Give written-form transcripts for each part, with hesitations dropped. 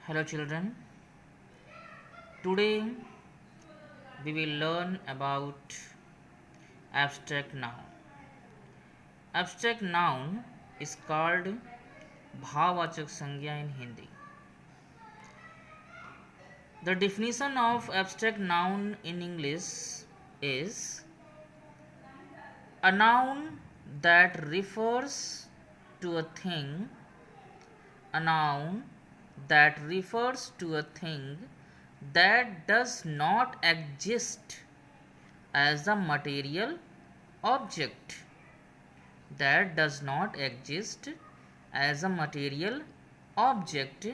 Hello children. Today we will learn about abstract noun. Abstract noun is called भाववाचक संज्ञा in Hindi. The definition of abstract noun in English is a noun that refers to a thing, a noun that refers to a thing that does not exist as a material object, that does not exist as a material object,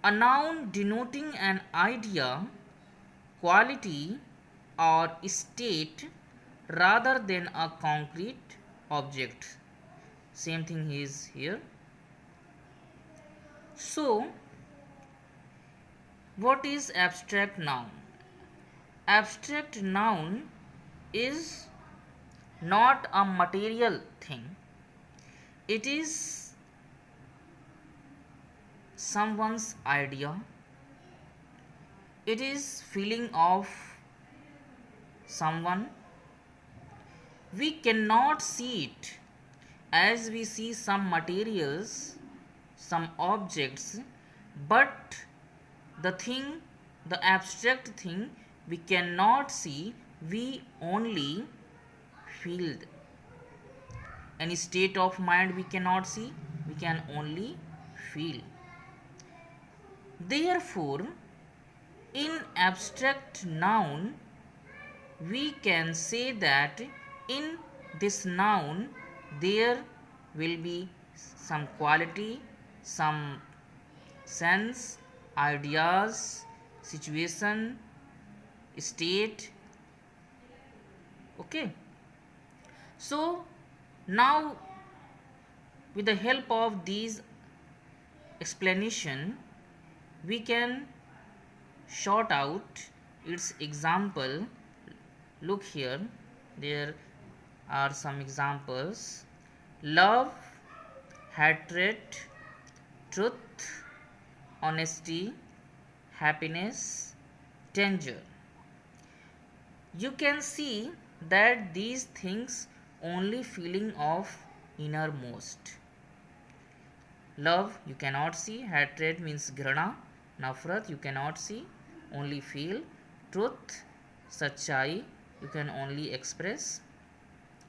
a noun denoting an idea, quality or state rather than a concrete object. Same thing is here. So what is abstract noun? Abstract noun is not a material thing. It is someone's idea. It is feeling of someone. We cannot see it as we see some materials, some objects, but the thing, the abstract thing, we cannot see, we only feel. Any state of mind we cannot see, we can only feel. Therefore, in abstract noun, we can say that in this noun there will be some quality, some sense, ideas, situation, state. Okay. So now with the help of these explanation we can sort out its example. Look here, there are some examples: love, hatred, truth, honesty, happiness, danger. You can see that these things only feeling of innermost. Love you cannot see, hatred means घृणा, नफरत you cannot see, only feel. Truth, सच्चाई you can only express.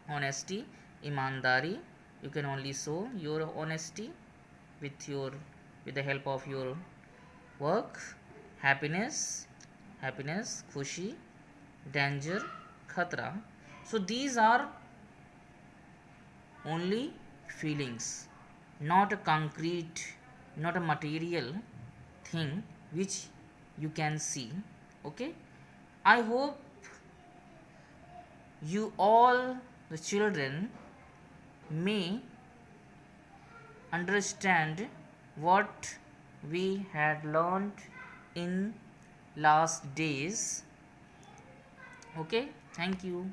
Honesty, ईमानदारी you can only show your honesty with the help of your work. Happiness, खुशी. Danger, खतरा. So these are only feelings, not a concrete, not a material thing which you can see. Okay, I hope you all the children may understand what we had learned in last days. Okay, thank you.